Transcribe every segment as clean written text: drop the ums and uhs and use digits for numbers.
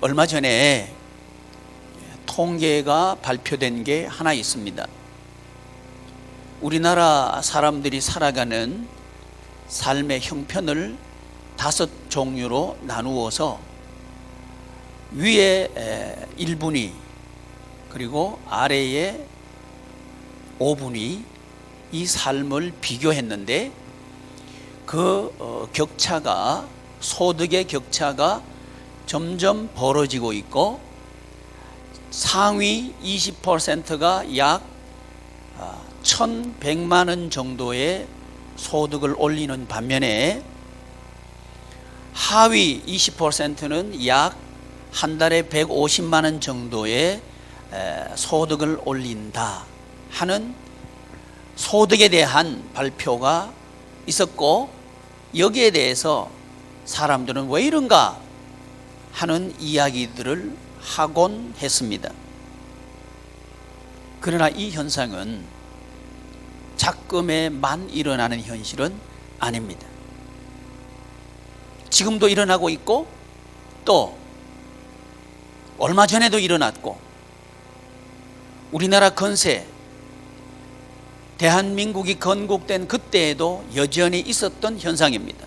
얼마 전에 통계가 발표된 게 하나 있습니다. 우리나라 사람들이 살아가는 삶의 형편을 5종류로 나누어서 위에 1분위 그리고 아래에 5분위 이 삶을 비교했는데 그 격차가, 소득의 격차가 점점 벌어지고 있고 상위 20%가 약 1,100만 원 정도의 소득을 올리는 반면에 하위 20%는 약 한 달에 150만 원 정도의 소득을 올린다 하는 소득에 대한 발표가 있었고, 여기에 대해서 사람들은 왜 이런가 하는 이야기들을 하곤 했습니다. 그러나 이 현상은 작금에만 일어나는 현실은 아닙니다. 지금도 일어나고 있고 또 얼마 전에도 일어났고, 우리나라 건세, 대한민국이 건국된 그때에도 여전히 있었던 현상입니다.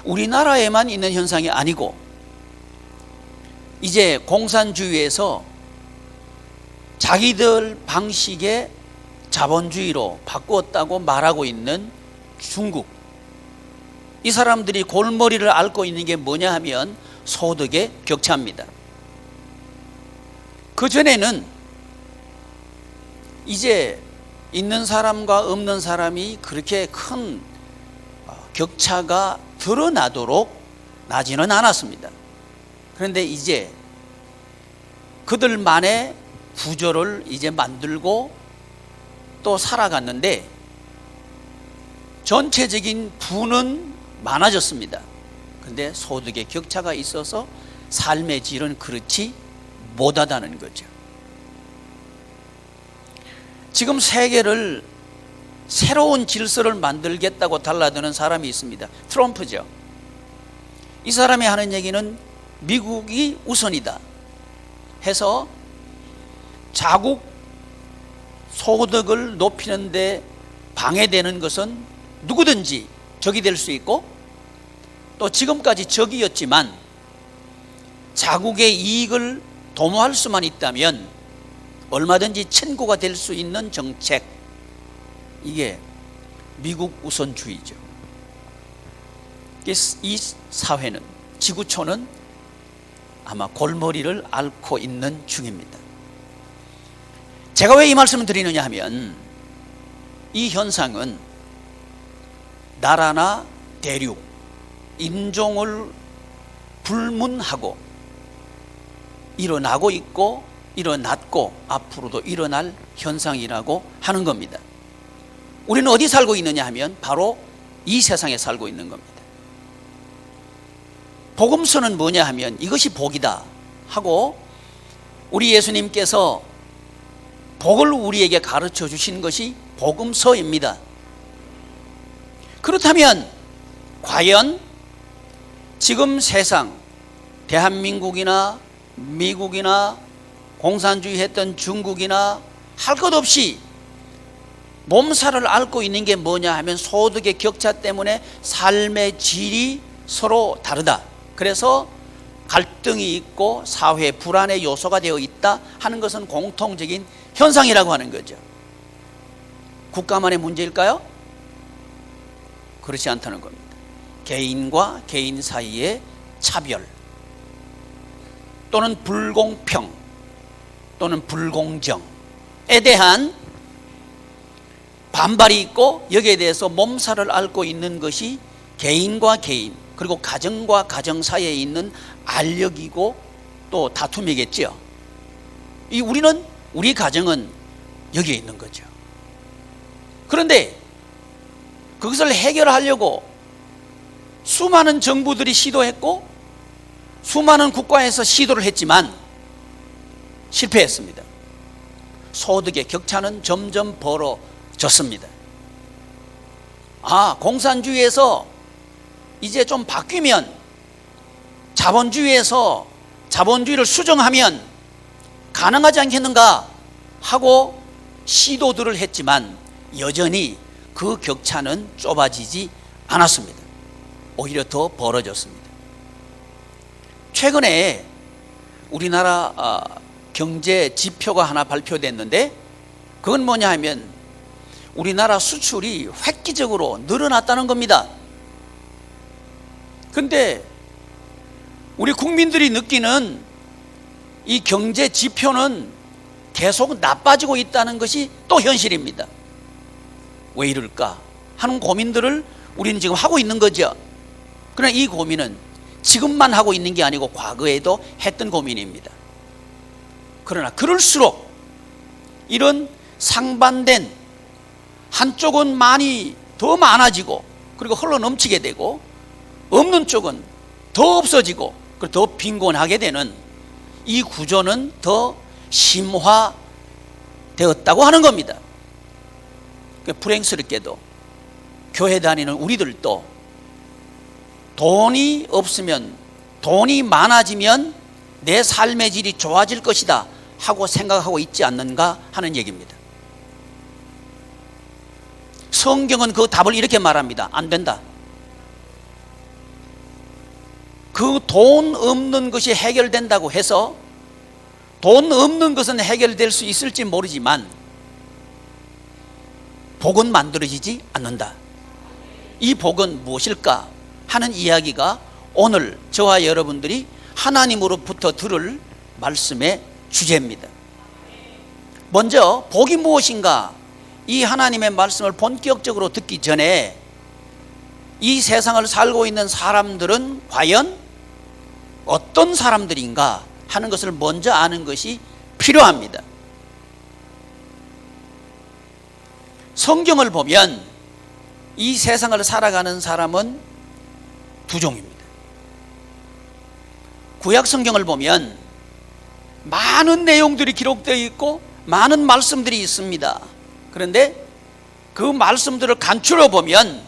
우리나라에만 있는 현상이 아니고 이제 공산주의에서 자기들 방식의 자본주의로 바꾸었다고 말하고 있는 중국, 이 사람들이 골머리를 앓고 있는 게 뭐냐 하면 소득의 격차입니다. 그전에는 이제 있는 사람과 없는 사람이 그렇게 큰 격차가 드러나도록 나지는 않았습니다. 그런데 이제 그들만의 구조를 이제 만들고 또 살아갔는데 전체적인 부는 많아졌습니다. 그런데 소득의 격차가 있어서 삶의 질은 그렇지 못하다는 거죠. 지금 세계를 새로운 질서를 만들겠다고 달라드는 사람이 있습니다. 트럼프죠. 이 사람이 하는 얘기는 미국이 우선이다 해서 자국 소득을 높이는 데 방해되는 것은 누구든지 적이 될 수 있고, 또 지금까지 적이었지만 자국의 이익을 도모할 수만 있다면 얼마든지 친구가 될 수 있는 정책, 이게 미국 우선주의죠. 이 사회는, 지구촌은 아마 골머리를 앓고 있는 중입니다. 제가 왜 이 말씀을 드리느냐 하면 이 현상은 나라나 대륙, 인종을 불문하고 일어나고 있고 일어났고 앞으로도 일어날 현상이라고 하는 겁니다. 우리는 어디 살고 있느냐 하면 바로 이 세상에 살고 있는 겁니다. 복음서는 뭐냐 하면 이것이 복이다 하고 우리 예수님께서 복을 우리에게 가르쳐 주신 것이 복음서입니다. 그렇다면 과연 지금 세상, 대한민국이나 미국이나 공산주의 했던 중국이나 할 것 없이 몸살을 앓고 있는 게 뭐냐 하면 소득의 격차 때문에 삶의 질이 서로 다르다. 그래서 갈등이 있고 사회 불안의 요소가 되어 있다 하는 것은 공통적인 현상이라고 하는 거죠. 국가만의 문제일까요? 그렇지 않다는 겁니다. 개인과 개인 사이의 차별 또는 불공평 또는 불공정에 대한 반발이 있고, 여기에 대해서 몸살을 앓고 있는 것이 개인과 개인 그리고 가정과 가정 사이에 있는 알력이고 또 다툼이겠죠. 우리 가정은 여기에 있는 거죠. 그런데 그것을 해결하려고 수많은 정부들이 시도했고 수많은 국가에서 시도를 했지만 실패했습니다. 소득의 격차는 점점 벌어졌습니다. 공산주의에서 이제 좀 바뀌면 자본주의에서 자본주의를 수정하면 가능하지 않겠는가 하고 시도들을 했지만 여전히 그 격차는 좁아지지 않았습니다. 오히려 더 벌어졌습니다. 최근에 우리나라 경제 지표가 하나 발표됐는데 그건 뭐냐 하면 우리나라 수출이 획기적으로 늘어났다는 겁니다. 근데 우리 국민들이 느끼는 이 경제 지표는 계속 나빠지고 있다는 것이 또 현실입니다. 왜 이럴까 하는 고민들을 우리는 지금 하고 있는 거죠. 그러나 이 고민은 지금만 하고 있는 게 아니고 과거에도 했던 고민입니다. 그러나 그럴수록 이런 상반된, 한쪽은 많이 더 많아지고 그리고 흘러넘치게 되고 없는 쪽은 더 없어지고 그리고 더 빈곤하게 되는 이 구조는 더 심화되었다고 하는 겁니다. 불행스럽게도 교회 다니는 우리들도 돈이 없으면, 돈이 많아지면 내 삶의 질이 좋아질 것이다 하고 생각하고 있지 않는가 하는 얘기입니다. 성경은 그 답을 이렇게 말합니다. 안 된다. 그 돈 없는 것이 해결된다고 해서 돈 없는 것은 해결될 수 있을지 모르지만 복은 만들어지지 않는다. 이 복은 무엇일까 하는 이야기가 오늘 저와 여러분들이 하나님으로부터 들을 말씀의 주제입니다. 먼저 복이 무엇인가, 이 하나님의 말씀을 본격적으로 듣기 전에 이 세상을 살고 있는 사람들은 과연 어떤 사람들인가 하는 것을 먼저 아는 것이 필요합니다. 성경을 보면 이 세상을 살아가는 사람은 두 종입니다. 구약 성경을 보면 많은 내용들이 기록되어 있고 많은 말씀들이 있습니다. 그런데 그 말씀들을 간추려 보면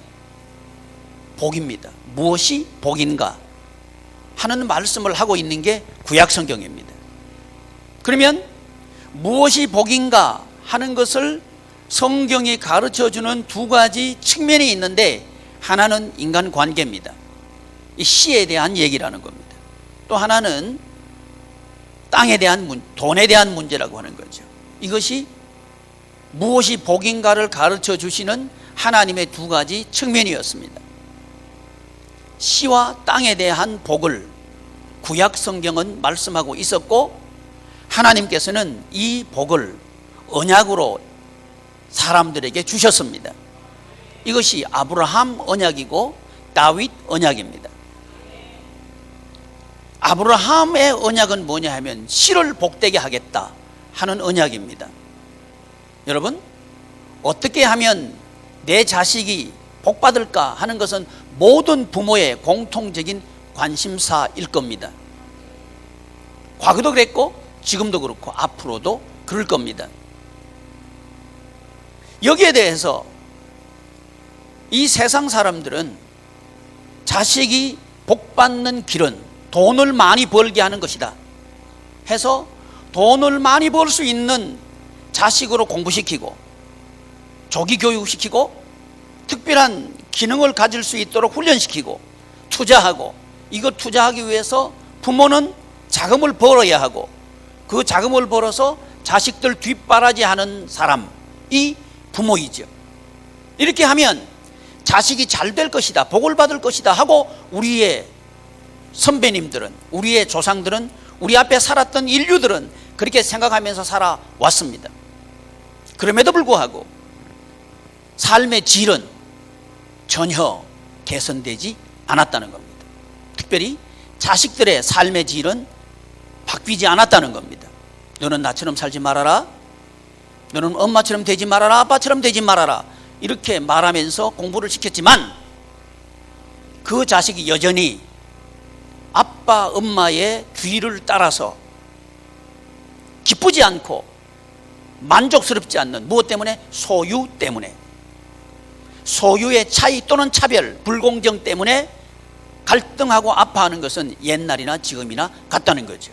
복입니다. 무엇이 복인가 하는 말씀을 하고 있는 게 구약 성경입니다. 그러면 무엇이 복인가 하는 것을 성경이 가르쳐주는 두 가지 측면이 있는데 하나는 인간관계입니다. 이 씨에 대한 얘기라는 겁니다. 또 하나는 땅에 대한 돈에 대한 문제라고 하는 거죠. 이것이 무엇이 복인가를 가르쳐 주시는 하나님의 두 가지 측면이었습니다. 씨와 땅에 대한 복을 구약 성경은 말씀하고 있었고 하나님께서는 이 복을 언약으로 사람들에게 주셨습니다. 이것이 아브라함 언약이고 다윗 언약입니다. 아브라함의 언약은 뭐냐 하면 씨를 복되게 하겠다 하는 언약입니다. 여러분, 어떻게 하면 내 자식이 복받을까 하는 것은 모든 부모의 공통적인 관심사일 겁니다. 과거도 그랬고 지금도 그렇고 앞으로도 그럴 겁니다. 여기에 대해서 이 세상 사람들은 자식이 복받는 길은 돈을 많이 벌게 하는 것이다 해서 돈을 많이 벌 수 있는 자식으로 공부시키고 조기 교육시키고 특별한 기능을 가질 수 있도록 훈련시키고 투자하고, 이거 투자하기 위해서 부모는 자금을 벌어야 하고 그 자금을 벌어서 자식들 뒷바라지하는 사람이 부모이죠. 이렇게 하면 자식이 잘 될 것이다, 복을 받을 것이다 하고 우리의 선배님들은, 우리의 조상들은, 우리 앞에 살았던 인류들은 그렇게 생각하면서 살아왔습니다. 그럼에도 불구하고 삶의 질은 전혀 개선되지 않았다는 겁니다. 특별히 자식들의 삶의 질은 바뀌지 않았다는 겁니다. 너는 나처럼 살지 말아라, 너는 엄마처럼 되지 말아라, 아빠처럼 되지 말아라, 이렇게 말하면서 공부를 시켰지만 그 자식이 여전히 아빠 엄마의 뒤를 따라서 기쁘지 않고 만족스럽지 않는, 무엇 때문에? 소유 때문에, 소유의 차이 또는 차별, 불공정 때문에 갈등하고 아파하는 것은 옛날이나 지금이나 같다는 거죠.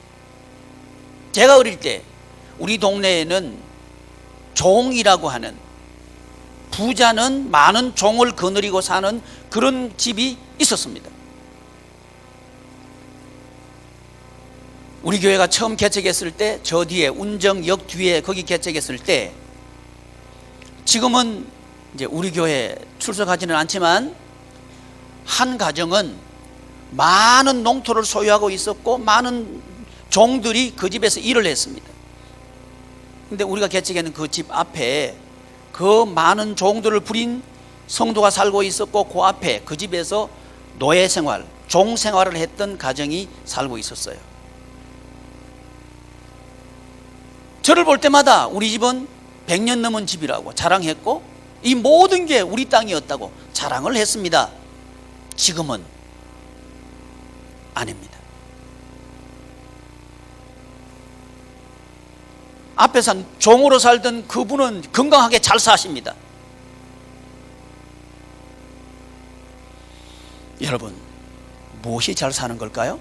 제가 어릴 때 우리 동네에는 종이라고 하는, 부자는 많은 종을 거느리고 사는 그런 집이 있었습니다. 우리 교회가 처음 개척했을 때 저 뒤에, 운정역 뒤에 거기 개척했을 때, 지금은 이제 우리 교회 출석하지는 않지만 한 가정은 많은 농토를 소유하고 있었고 많은 종들이 그 집에서 일을 했습니다. 근데 우리가 개척하는 그 집 앞에 그 많은 종들을 부린 성도가 살고 있었고, 그 앞에 그 집에서 노예 생활, 종 생활을 했던 가정이 살고 있었어요. 저를 볼 때마다 우리 집은 100년 넘은 집이라고 자랑했고, 이 모든 게 우리 땅이었다고 자랑을 했습니다. 지금은 아닙니다. 앞에 산 종으로 살던 그분은 건강하게 잘 사십니다. 여러분, 무엇이 잘 사는 걸까요?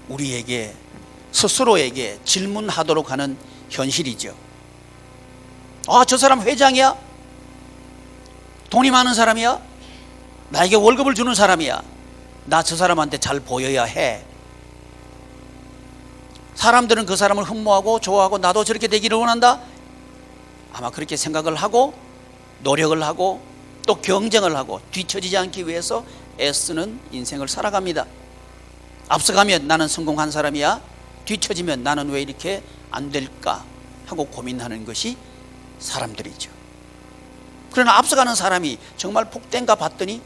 우리에게, 스스로에게 질문하도록 하는 현실이죠. 저 사람 회장이야? 돈이 많은 사람이야? 나에게 월급을 주는 사람이야? 나 저 사람한테 잘 보여야 해. 사람들은 그 사람을 흠모하고 좋아하고 나도 저렇게 되기를 원한다? 아마 그렇게 생각을 하고 노력을 하고 또 경쟁을 하고 뒤처지지 않기 위해서 애쓰는 인생을 살아갑니다. 앞서가면 나는 성공한 사람이야, 뒤처지면 나는 왜 이렇게 안 될까 하고 고민하는 것이 사람들이죠. 그러나 앞서가는 사람이 정말 복된가 봤더니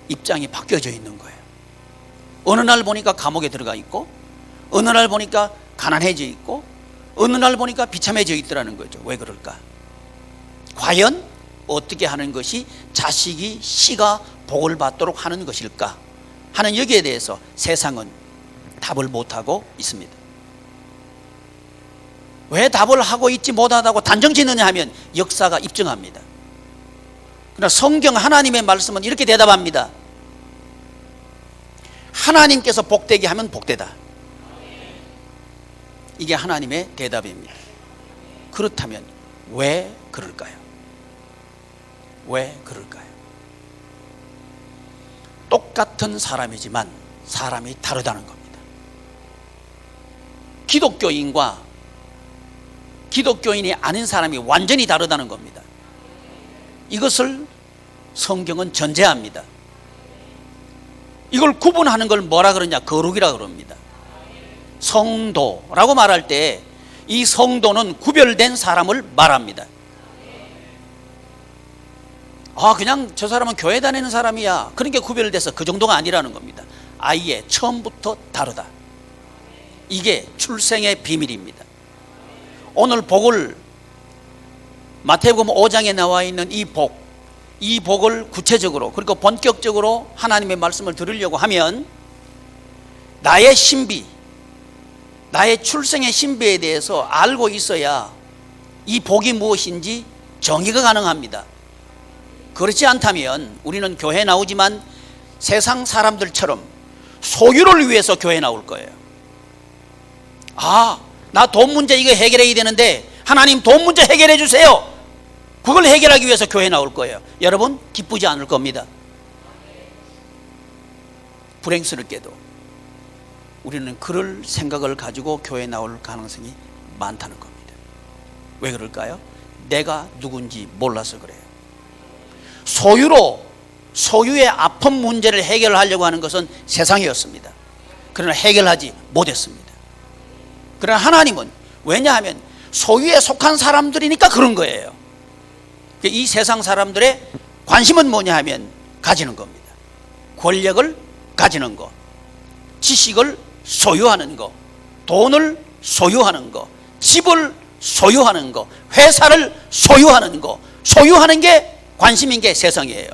입장이 바뀌어져 있는 거예요. 어느 날 보니까 감옥에 들어가 있고, 어느 날 보니까 가난해져 있고, 어느 날 보니까 비참해져 있더라는 거죠. 왜 그럴까? 과연 어떻게 하는 것이 자식이 씨가 복을 받도록 하는 것일까 하는 여기에 대해서 세상은 답을 못하고 있습니다. 왜 답을 하고 있지 못하다고 단정짓느냐 하면 역사가 입증합니다. 그러나 성경 하나님의 말씀은 이렇게 대답합니다. 하나님께서 복되게 하면 복되다. 이게 하나님의 대답입니다. 그렇다면 왜 그럴까요? 왜 그럴까요? 똑같은 사람이지만 사람이 다르다는 겁니다. 기독교인과 기독교인이 아닌 사람이 완전히 다르다는 겁니다. 이것을 성경은 전제합니다. 이걸 구분하는 걸 뭐라 그러냐? 거룩이라 그럽니다. 성도라고 말할 때 이 성도는 구별된 사람을 말합니다. 그냥 저 사람은 교회 다니는 사람이야, 그러니까 구별돼서 그 정도가 아니라는 겁니다. 아예 처음부터 다르다. 이게 출생의 비밀입니다. 오늘 복을, 마태복음 5장에 나와 있는 이 복을 구체적으로, 그리고 본격적으로 하나님의 말씀을 들으려고 하면 나의 신비, 나의 출생의 신비에 대해서 알고 있어야 이 복이 무엇인지 정의가 가능합니다. 그렇지 않다면 우리는 교회에 나오지만 세상 사람들처럼 소유를 위해서 교회에 나올 거예요. 나 돈 문제 이거 해결해야 되는데 하나님 돈 문제 해결해 주세요. 그걸 해결하기 위해서 교회에 나올 거예요. 여러분, 기쁘지 않을 겁니다. 불행스럽게도 우리는 그럴 생각을 가지고 교회에 나올 가능성이 많다는 겁니다. 왜 그럴까요? 내가 누군지 몰라서 그래요. 소유의 아픈 문제를 해결하려고 하는 것은 세상이었습니다. 그러나 해결하지 못했습니다. 그러나 하나님은, 왜냐하면 소유에 속한 사람들이니까 그런 거예요. 이 세상 사람들의 관심은 뭐냐 하면 가지는 겁니다. 권력을 가지는 거, 지식을 소유하는 거, 돈을 소유하는 거, 집을 소유하는 거, 회사를 소유하는 거, 소유하는 게 관심인 게 세상이에요.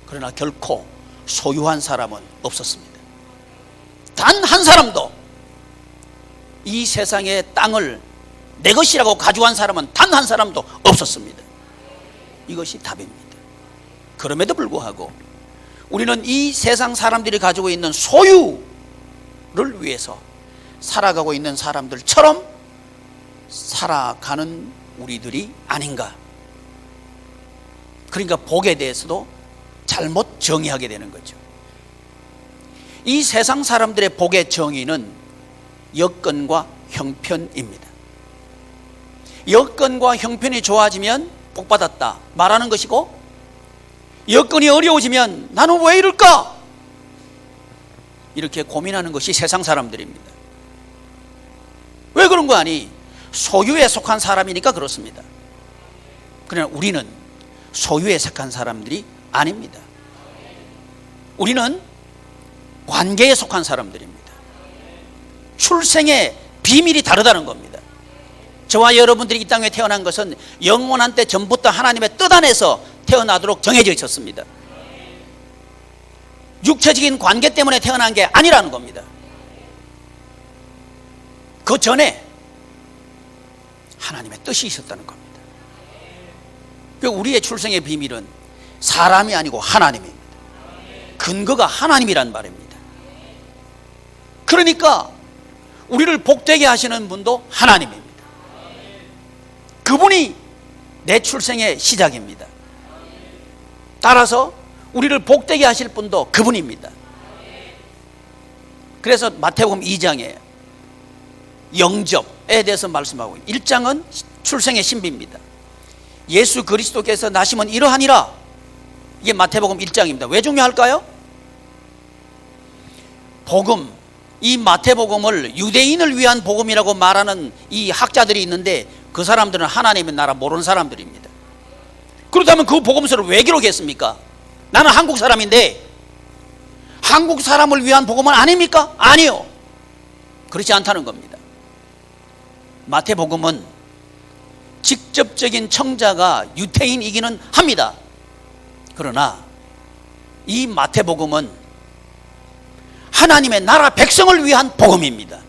그러나 결코 소유한 사람은 없었습니다. 단 한 사람도 이 세상의 땅을 내 것이라고 가져간 사람은 단 한 사람도 없었습니다. 이것이 답입니다. 그럼에도 불구하고 우리는 이 세상 사람들이 가지고 있는 소유를 위해서 살아가고 있는 사람들처럼 살아가는 우리들이 아닌가. 그러니까 복에 대해서도 잘못 정의하게 되는 거죠. 이 세상 사람들의 복의 정의는 여건과 형편입니다. 여건과 형편이 좋아지면 복받았다 말하는 것이고, 여건이 어려워지면 나는 왜 이럴까? 이렇게 고민하는 것이 세상 사람들입니다. 왜 그런 거 아니? 소유에 속한 사람이니까 그렇습니다. 그러나 우리는 소유에 속한 사람들이 아닙니다. 우리는 관계에 속한 사람들입니다. 출생의 비밀이 다르다는 겁니다. 저와 여러분들이 이 땅에 태어난 것은 영원한 때 전부터 하나님의 뜻 안에서 태어나도록 정해져 있었습니다. 육체적인 관계 때문에 태어난 게 아니라는 겁니다. 그 전에 하나님의 뜻이 있었다는 겁니다. 우리의 출생의 비밀은 사람이 아니고 하나님입니다. 근거가 하나님이란 말입니다. 그러니까 우리를 복되게 하시는 분도 하나님입니다. 그분이 내 출생의 시작입니다. 따라서 우리를 복되게 하실 분도 그분입니다. 그래서 마태복음 2장에 영접에 대해서 말씀하고, 1장은 출생의 신비입니다. 예수 그리스도께서 나시면 이러하니라. 이게 마태복음 1장입니다. 왜 중요할까요? 복음, 이 마태복음을 유대인을 위한 복음이라고 말하는 이 학자들이 있는데, 그 사람들은 하나님의 나라 모르는 사람들입니다. 그렇다면 그 복음서를 왜 기록했습니까? 나는 한국 사람인데 한국 사람을 위한 복음은 아닙니까? 아니요. 그렇지 않다는 겁니다. 마태복음은 직접적인 청자가 유태인이기는 합니다. 그러나 이 마태복음은 하나님의 나라 백성을 위한 복음입니다.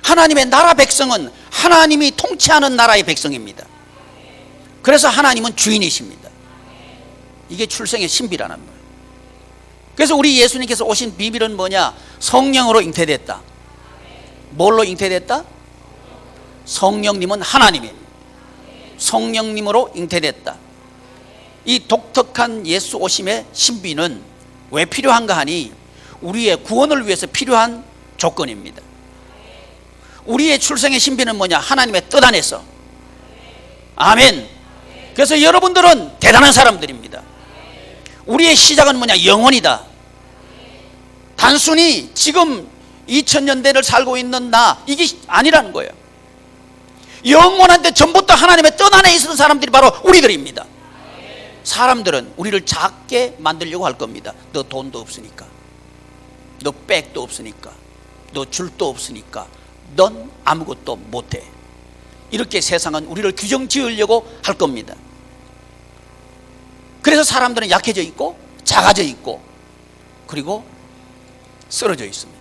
하나님의 나라 백성은 하나님이 통치하는 나라의 백성입니다. 그래서 하나님은 주인이십니다. 이게 출생의 신비라는 거예요. 그래서 우리 예수님께서 오신 비밀은 뭐냐? 성령으로 잉태됐다. 뭘로 잉태됐다? 성령님은 하나님입니다. 성령님으로 잉태됐다. 이 독특한 예수 오심의 신비는 왜 필요한가 하니, 우리의 구원을 위해서 필요한 조건입니다. 우리의 출생의 신비는 뭐냐? 하나님의 뜻 안에서. 아멘. 그래서 여러분들은 대단한 사람들입니다. 우리의 시작은 뭐냐? 영원이다. 단순히 지금 2000년대를 살고 있는 나, 이게 아니라는 거예요. 영원한데 전부터 하나님의 뜻 안에 있는 사람들이 바로 우리들입니다. 사람들은 우리를 작게 만들려고 할 겁니다. 너 돈도 없으니까, 너 백도 없으니까, 너 줄도 없으니까 넌 아무것도 못해. 이렇게 세상은 우리를 규정 지으려고 할 겁니다. 그래서 사람들은 약해져 있고 작아져 있고 그리고 쓰러져 있습니다.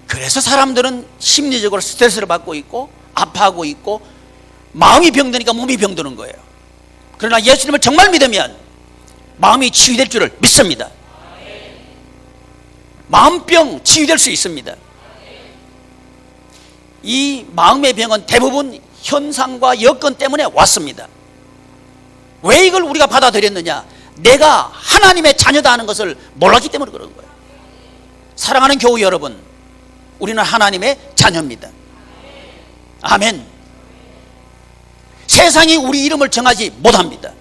그래서 사람들은 심리적으로 스트레스를 받고 있고 아파하고 있고 마음이 병드니까 몸이 병드는 거예요. 그러나 예수님을 정말 믿으면 마음이 치유될 줄을 믿습니다. 마음병 치유될 수 있습니다. 이 마음의 병은 대부분 현상과 여건 때문에 왔습니다. 왜 이걸 우리가 받아들였느냐? 내가 하나님의 자녀다 하는 것을 몰랐기 때문에 그런 거예요. 사랑하는 교우 여러분, 우리는 하나님의 자녀입니다. 아멘. 세상이 우리 이름을 정하지 못합니다.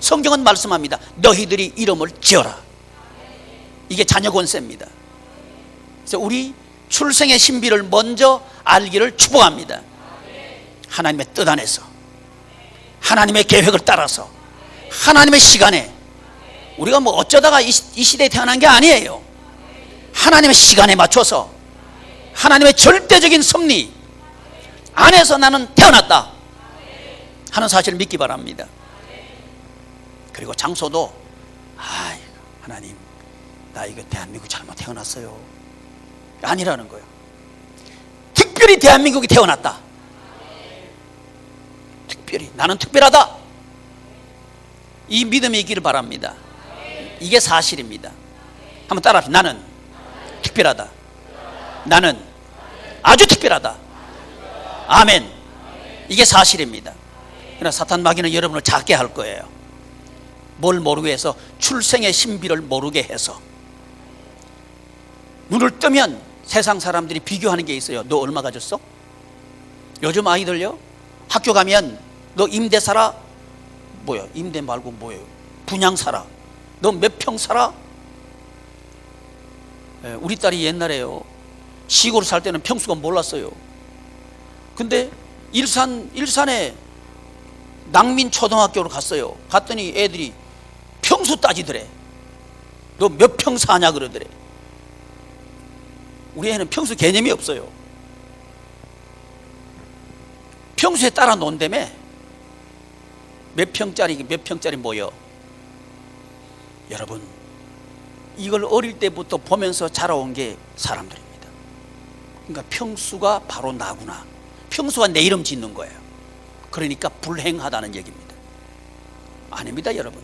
성경은 말씀합니다. 너희들이 이름을 지어라. 이게 자녀 권세입니다. 그래서 우리 출생의 신비를 먼저 알기를 축복합니다. 하나님의 뜻 안에서, 하나님의 계획을 따라서, 하나님의 시간에, 우리가 뭐 어쩌다가 이 시대에 태어난 게 아니에요. 하나님의 시간에 맞춰서 하나님의 절대적인 섭리 안에서 나는 태어났다 하는 사실을 믿기 바랍니다. 그리고 장소도, 하나님, 나 이거 대한민국 잘못 태어났어요, 아니라는 거예요. 특별히 대한민국이 태어났다. 특별히 나는 특별하다. 이 믿음이 있기를 바랍니다. 이게 사실입니다. 한번 따라합시다. 나는 특별하다. 나는 아주 특별하다. 아멘. 이게 사실입니다. 그러나 사탄 마귀는 여러분을 작게 할 거예요. 뭘 모르게 해서? 출생의 신비를 모르게 해서. 눈을 뜨면 세상 사람들이 비교하는 게 있어요. 너 얼마 가졌어? 요즘 아이들요, 학교 가면 너 임대 살아? 뭐야, 임대 말고 뭐예요? 분양 살아? 너 몇 평 살아? 우리 딸이 옛날에요, 시골 살 때는 평수가 몰랐어요. 근데 일산에 낭민초등학교로 갔어요. 갔더니 애들이 평수 따지더래. 너 몇 평 사냐 그러더래. 우리 애는 평수 개념이 없어요. 평수에 따라 논다며. 몇 평짜리 뭐요? 여러분, 이걸 어릴 때부터 보면서 자라온 게 사람들입니다. 그러니까 평수가 바로 나구나. 평수가 내 이름 짓는 거예요. 그러니까 불행하다는 얘기입니다. 아닙니다, 여러분.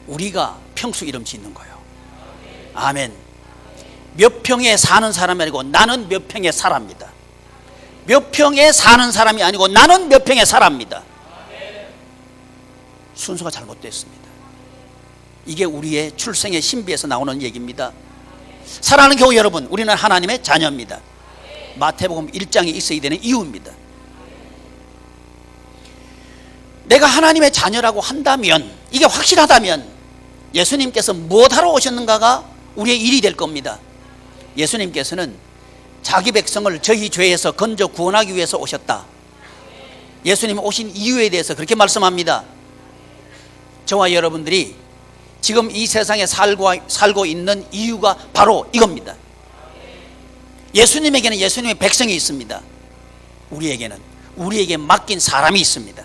우리가 평수 이름 짓는 거예요. 아멘. 몇 평에 사는 사람이 아니고 나는 몇 평에 살합니다. 몇 평에 사는 사람이 아니고 나는 몇 평에 살합니다. 순서가 잘못됐습니다. 이게 우리의 출생의 신비에서 나오는 얘기입니다. 사랑하는 교우 여러분, 우리는 하나님의 자녀입니다. 마태복음 1장에 있어야 되는 이유입니다. 내가 하나님의 자녀라고 한다면, 이게 확실하다면 예수님께서 무엇하러 오셨는가가 우리의 일이 될 겁니다. 예수님께서는 자기 백성을 저희 죄에서 건져 구원하기 위해서 오셨다. 예수님이 오신 이유에 대해서 그렇게 말씀합니다. 저와 여러분들이 지금 이 세상에 살고 있는 이유가 바로 이겁니다. 예수님에게는 예수님의 백성이 있습니다. 우리에게는 우리에게 맡긴 사람이 있습니다.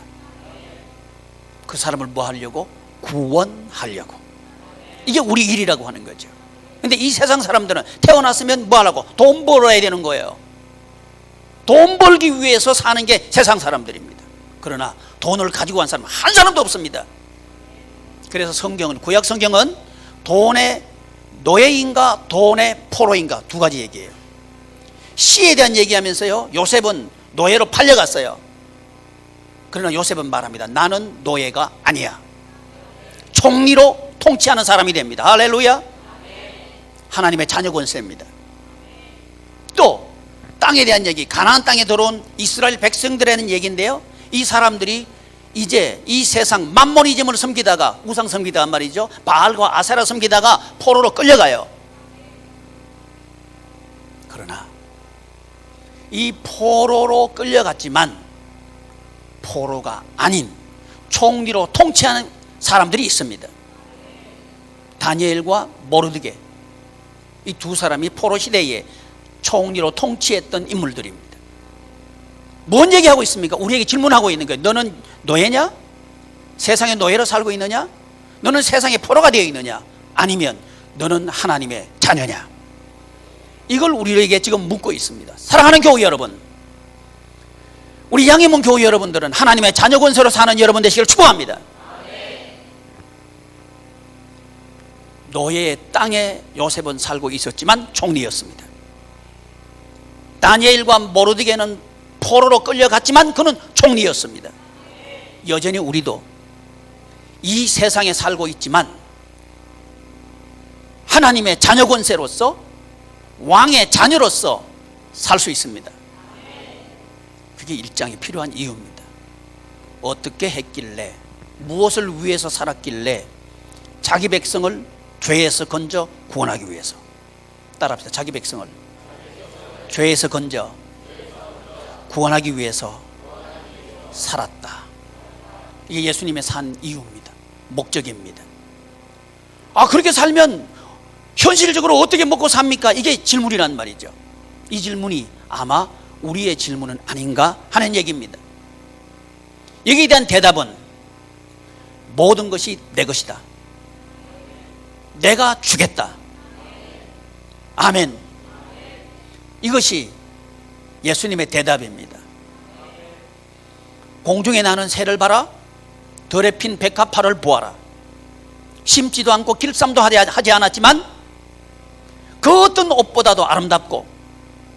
그 사람을 뭐 하려고? 구원하려고. 이게 우리 일이라고 하는 거죠. 근데 이 세상 사람들은 태어났으면 뭐 하려고? 돈 벌어야 되는 거예요. 돈 벌기 위해서 사는 게 세상 사람들입니다. 그러나 돈을 가지고 간 사람 한 사람도 없습니다. 그래서 성경은, 구약 성경은 돈의 노예인가 돈의 포로인가 두 가지 얘기예요. 씨에 대한 얘기하면서요, 요셉은 노예로 팔려갔어요. 그러나 요셉은 말합니다. 나는 노예가 아니야. 총리로 통치하는 사람이 됩니다. 할렐루야. 하나님의 자녀 권세입니다. 또 땅에 대한 얘기, 가나안 땅에 들어온 이스라엘 백성들에는 얘기인데요, 이 사람들이 이제 이 세상 만모니즘을 섬기다가, 우상 섬기다가 말이죠, 바알과 아세라 섬기다가 포로로 끌려가요. 그러나 이 포로로 끌려갔지만 포로가 아닌 총리로 통치하는 사람들이 있습니다. 다니엘과 모르드게, 이 두 사람이 포로 시대에 총리로 통치했던 인물들입니다. 뭔 얘기하고 있습니까? 우리에게 질문하고 있는 거예요. 너는 노예냐? 세상의 노예로 살고 있느냐? 너는 세상의 포로가 되어 있느냐? 아니면 너는 하나님의 자녀냐? 이걸 우리에게 지금 묻고 있습니다. 사랑하는 교우 여러분, 우리 양해문 교우 여러분들은 하나님의 자녀 권세로 사는 여러분 되시길 축복합니다. 노예의 땅에 요셉은 살고 있었지만 총리였습니다. 다니엘과 모르드게는 포로로 끌려갔지만 그는 총리였습니다. 여전히 우리도 이 세상에 살고 있지만 하나님의 자녀 권세로서, 왕의 자녀로서 살 수 있습니다. 그게 일장이 필요한 이유입니다. 어떻게 했길래, 무엇을 위해서 살았길래 자기 백성을 죄에서 건져 구원하기 위해서. 따라합시다. 자기 백성을 죄에서 건져 구원하기 위해서 살았다. 이게 예수님의 산 이유입니다. 목적입니다. 그렇게 살면 현실적으로 어떻게 먹고 삽니까? 이게 질문이란 말이죠. 이 질문이 아마 우리의 질문은 아닌가 하는 얘기입니다. 여기에 대한 대답은 모든 것이 내 것이다. 내가 주겠다. 아멘. 이것이 예수님의 대답입니다. 공중에 나는 새를 봐라. 들에 핀 백합화를 보아라. 심지도 않고 길쌈도 하지 않았지만 그 어떤 옷보다도 아름답고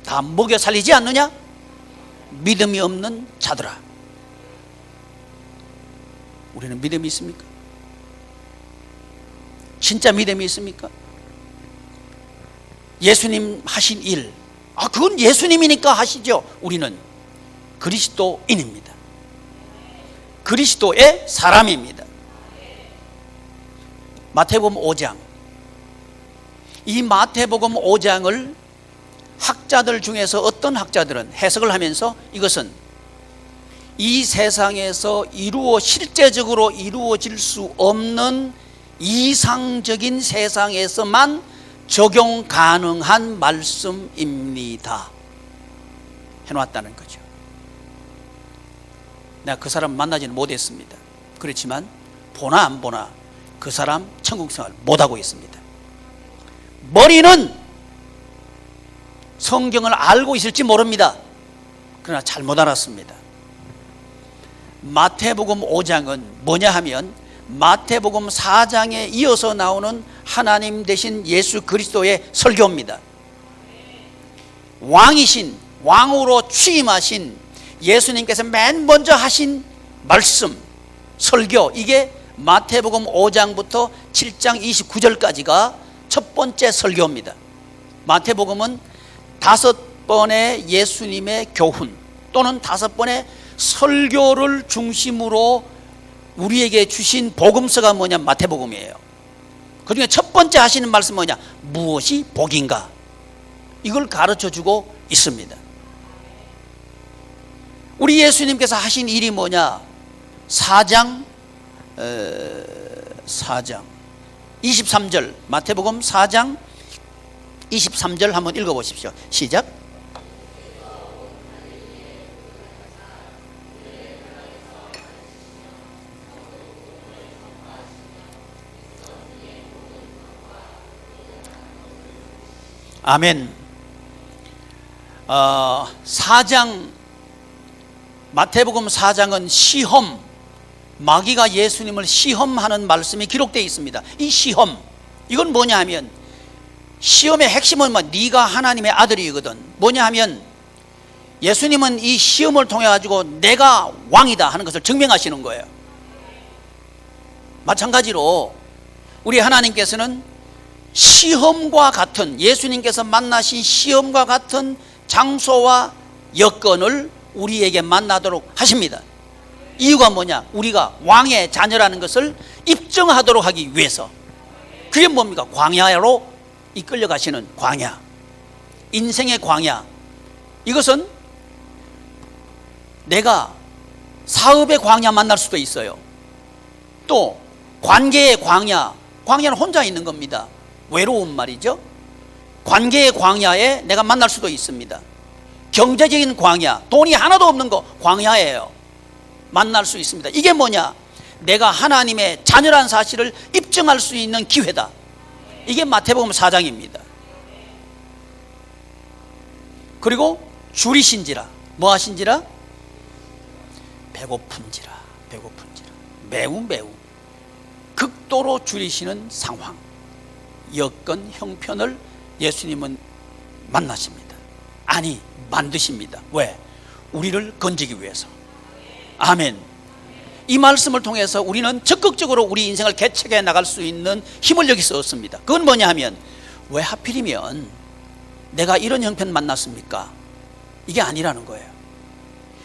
다 먹여 살리지 않느냐? 믿음이 없는 자들아. 우리는 믿음이 있습니까? 진짜 믿음이 있습니까? 예수님 하신 일, 그건 예수님이니까 하시죠. 우리는 그리스도인입니다. 그리스도의 사람입니다. 마태복음 5장, 이 마태복음 5장을 학자들 중에서 어떤 학자들은 해석을 하면서 이것은 이 세상에서 실제적으로 이루어질 수 없는 이상적인 세상에서만 적용 가능한 말씀입니다 해놨다는 거죠. 내가 그 사람 만나지는 못했습니다. 그렇지만 보나 안 보나 그 사람 천국 생활 못하고 있습니다. 머리는 성경을 알고 있을지 모릅니다. 그러나 잘못 알았습니다. 마태복음 5장은 뭐냐 하면 마태복음 4장에 이어서 나오는 하나님 되신 예수 그리스도의 설교입니다. 왕으로 취임하신 예수님께서 맨 먼저 하신 말씀, 설교, 이게 마태복음 5장부터 7장 29절까지가 첫 번째 설교입니다. 마태복음은 5번의 예수님의 교훈 또는 5번의 설교를 중심으로 우리에게 주신 복음서가 뭐냐? 마태복음이에요. 그 중에 첫 번째 하시는 말씀 뭐냐? 무엇이 복인가? 이걸 가르쳐주고 있습니다. 우리 예수님께서 하신 일이 뭐냐? 4장 23절, 마태복음 4장 23절 한번 읽어보십시오. 시작. 아멘. 4장, 마태복음 4장은 시험, 마귀가 예수님을 시험하는 말씀이 기록되어 있습니다. 이 시험, 이건 뭐냐 하면 시험의 핵심은 네가 하나님의 아들이거든. 뭐냐 하면 예수님은 이 시험을 통해 가지고 내가 왕이다 하는 것을 증명하시는 거예요. 마찬가지로 우리 하나님께서는 시험과 같은, 예수님께서 만나신 시험과 같은 장소와 여건을 우리에게 만나도록 하십니다. 이유가 뭐냐? 우리가 왕의 자녀라는 것을 입증하도록 하기 위해서. 그게 뭡니까? 광야로 이끌려 가시는 광야, 인생의 광야. 이것은 내가 사업의 광야 만날 수도 있어요. 또 관계의 광야, 광야는 혼자 있는 겁니다. 외로운 말이죠. 관계의 광야에 내가 만날 수도 있습니다. 경제적인 광야, 돈이 하나도 없는 거 광야예요. 만날 수 있습니다. 이게 뭐냐? 내가 하나님의 자녀란 사실을 입증할 수 있는 기회다. 이게 마태복음 4장입니다. 그리고 줄이신지라, 뭐 하신지라? 배고픈지라. 매우 극도로 줄이시는 상황, 여건, 형편을 예수님은 만나십니다. 아니, 만드십니다. 왜? 우리를 건지기 위해서. 아멘. 이 말씀을 통해서 우리는 적극적으로 우리 인생을 개척해 나갈 수 있는 힘을 여기서 얻습니다. 그건 뭐냐 하면, 왜 하필이면 내가 이런 형편 만났습니까? 이게 아니라는 거예요.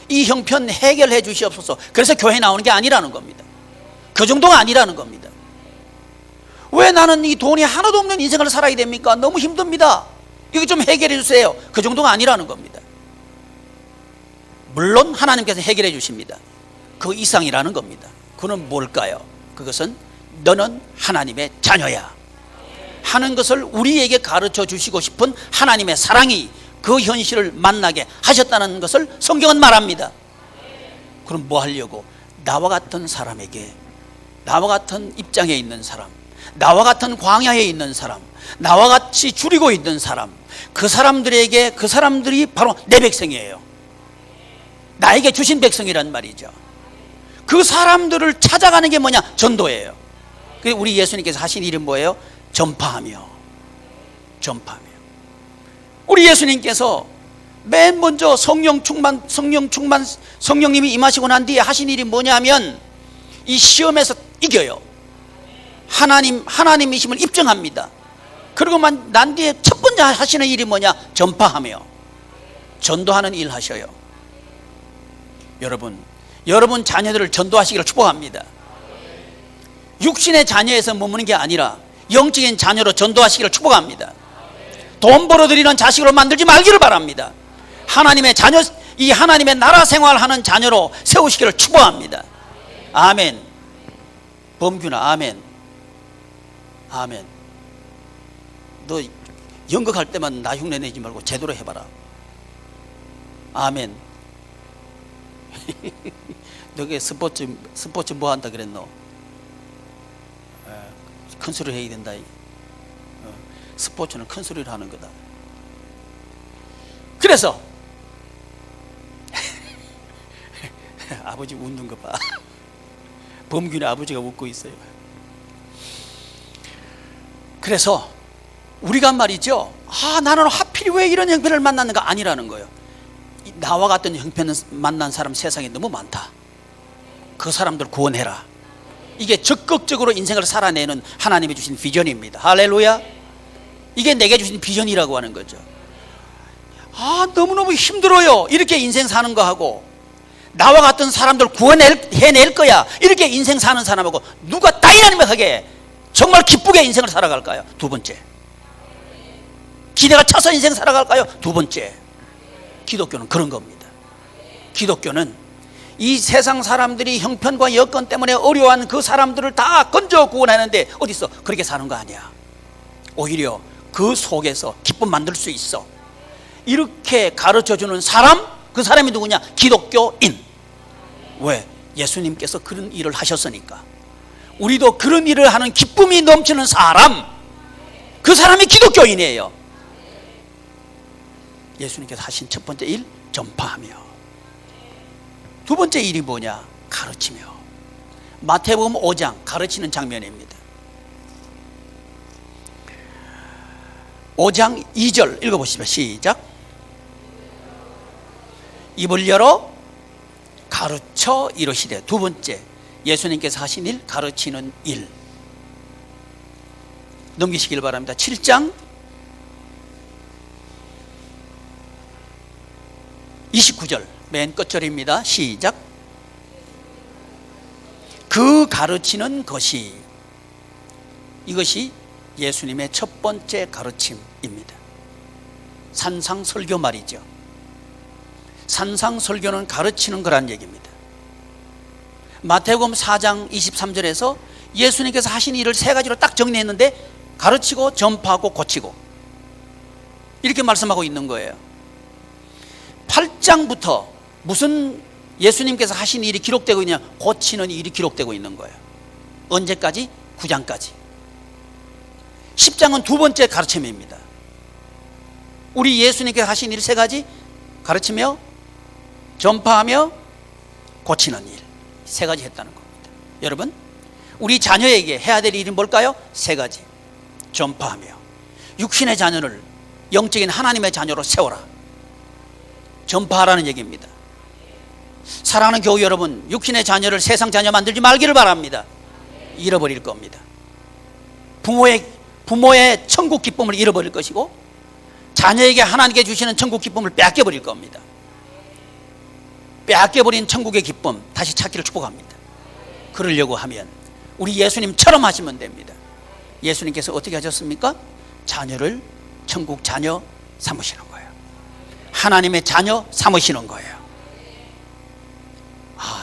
이 형편 해결해 주시옵소서. 그래서 교회 나오는 게 아니라는 겁니다. 그 정도가 아니라는 겁니다. 왜 나는 이 돈이 하나도 없는 인생을 살아야 됩니까? 너무 힘듭니다. 이거 좀 해결해 주세요. 그 정도가 아니라는 겁니다. 물론 하나님께서 해결해 주십니다. 그 이상이라는 겁니다. 그건 뭘까요? 그것은 너는 하나님의 자녀야 하는 것을 우리에게 가르쳐 주시고 싶은 하나님의 사랑이 그 현실을 만나게 하셨다는 것을 성경은 말합니다. 그럼 뭐 하려고? 나와 같은 사람에게, 나와 같은 입장에 있는 사람, 나와 같은 광야에 있는 사람, 나와 같이 줄이고 있는 사람, 그 사람들에게, 그 사람들이 바로 내 백성이에요. 나에게 주신 백성이란 말이죠. 그 사람들을 찾아가는 게 뭐냐? 전도예요. 우리 예수님께서 하신 일은 뭐예요? 전파하며 우리 예수님께서 맨 먼저 성령님이 임하시고 난 뒤에 하신 일이 뭐냐면 이 시험에서 이겨요. 하나님이심을 입증합니다. 그리고 난 뒤에 첫 번째 하시는 일이 뭐냐? 전파하며 전도하는 일 하셔요. 여러분 자녀들을 전도하시기를 축복합니다. 육신의 자녀에서 머무는 게 아니라 영적인 자녀로 전도하시기를 축복합니다. 돈 벌어들이는 자식으로 만들지 말기를 바랍니다. 하나님의 자녀, 이 하나님의 나라 생활하는 자녀로 세우시기를 축복합니다. 아멘. 범규나 아멘. 아멘. 너 연극할 때만 나 흉내 내지 말고 제대로 해봐라. 아멘. 너게 스포츠 뭐 한다 그랬노? 큰 소리 해야 된다. 스포츠는 큰 소리를 하는 거다. 그래서 아버지 웃는 거 봐. 범균의 아버지가 웃고 있어요. 그래서 우리가 말이죠, 나는 하필 왜 이런 형편을 만났는가? 아니라는 거예요. 나와 같은 형편을 만난 사람 세상에 너무 많다. 그 사람들 구원해라. 이게 적극적으로 인생을 살아내는 하나님이 주신 비전입니다. 할렐루야. 이게 내게 주신 비전이라고 하는 거죠. 너무너무 힘들어요, 이렇게 인생 사는 거하고, 나와 같은 사람들 구원해낼 거야, 이렇게 인생 사는 사람하고 누가 다이나믹하게 정말 기쁘게 인생을 살아갈까요? 두 번째. 기대가 차서 인생 살아갈까요? 두 번째. 기독교는 그런 겁니다. 기독교는 이 세상 사람들이 형편과 여건 때문에 어려워하는 그 사람들을 다 건져 구원하는데 어딨어? 그렇게 사는 거 아니야. 오히려 그 속에서 기쁨 만들 수 있어. 이렇게 가르쳐주는 사람, 그 사람이 누구냐? 기독교인. 왜? 예수님께서 그런 일을 하셨으니까. 우리도 그런 일을 하는 기쁨이 넘치는 사람, 그 사람이 기독교인이에요. 예수님께서 하신 첫 번째 일, 전파하며. 두 번째 일이 뭐냐? 가르치며. 마태복음 5장 가르치는 장면입니다. 5장 2절 읽어보시죠. 시작. 입을 열어 가르쳐 이르시되. 두 번째, 예수님께서 하신 일, 가르치는 일. 넘기시길 바랍니다. 7장 29절 맨 끝절입니다. 시작. 그 가르치는 것이, 이것이 예수님의 첫 번째 가르침입니다. 산상설교 말이죠. 산상설교는 가르치는 거란 얘기입니다. 마태복음 4장 23절에서 예수님께서 하신 일을 세 가지로 딱 정리했는데, 가르치고 전파하고 고치고, 이렇게 말씀하고 있는 거예요. 8장부터 무슨 예수님께서 하신 일이 기록되고 있냐? 고치는 일이 기록되고 있는 거예요. 언제까지? 9장까지. 10장은 두 번째 가르침입니다. 우리 예수님께서 하신 일 세 가지, 가르치며 전파하며 고치는 일, 세 가지 했다는 겁니다. 여러분, 우리 자녀에게 해야 될 일이 뭘까요? 세 가지. 전파하며 육신의 자녀를 영적인 하나님의 자녀로 세워라. 전파하라는 얘기입니다. 사랑하는 교우 여러분, 육신의 자녀를 세상 자녀 만들지 말기를 바랍니다. 잃어버릴 겁니다. 부모의 천국 기쁨을 잃어버릴 것이고, 자녀에게 하나님께 주시는 천국 기쁨을 빼앗겨버릴 겁니다. 빼앗겨버린 천국의 기쁨 다시 찾기를 축복합니다. 그러려고 하면 우리 예수님처럼 하시면 됩니다. 예수님께서 어떻게 하셨습니까? 자녀를 천국 자녀 삼으시는 거예요. 하나님의 자녀 삼으시는 거예요.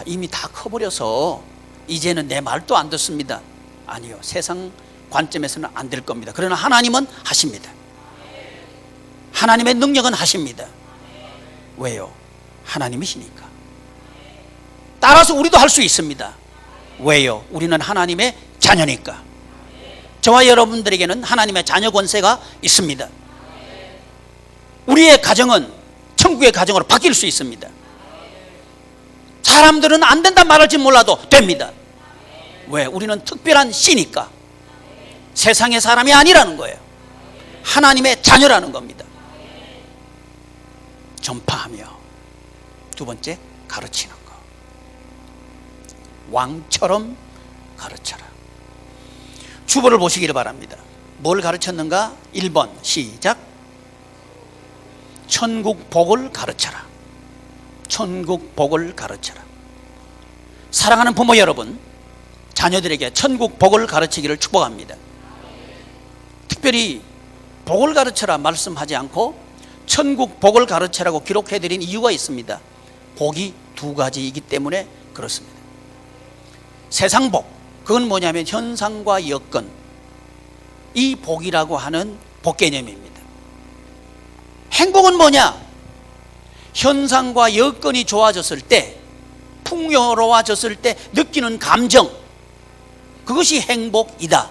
이미 다 커버려서 이제는 내 말도 안 듣습니다. 아니요, 세상 관점에서는 안 될 겁니다. 그러나 하나님은 하십니다. 하나님의 능력은 하십니다. 왜요? 하나님이시니까. 따라서 우리도 할 수 있습니다. 왜요? 우리는 하나님의 자녀니까. 저와 여러분들에게는 하나님의 자녀 권세가 있습니다. 우리의 가정은 천국의 가정으로 바뀔 수 있습니다. 사람들은 안 된다 말할지 몰라도 됩니다. 왜? 우리는 특별한 씨니까. 세상의 사람이 아니라는 거예요. 하나님의 자녀라는 겁니다. 전파하며, 두 번째 가르치는 거. 왕처럼 가르쳐라. 주보를 보시기를 바랍니다. 뭘 가르쳤는가? 1번 시작. 천국 복을 가르쳐라. 천국 복을 가르쳐라. 사랑하는 부모 여러분, 자녀들에게 천국 복을 가르치기를 축복합니다. 특별히 복을 가르쳐라 말씀하지 않고 천국 복을 가르쳐라고 기록해드린 이유가 있습니다. 복이 두 가지이기 때문에 그렇습니다. 세상 복, 그건 뭐냐면 현상과 여건, 이 복이라고 하는 복 개념입니다. 행복은 뭐냐? 현상과 여건이 좋아졌을 때, 풍요로워졌을 때 느끼는 감정, 그것이 행복이다,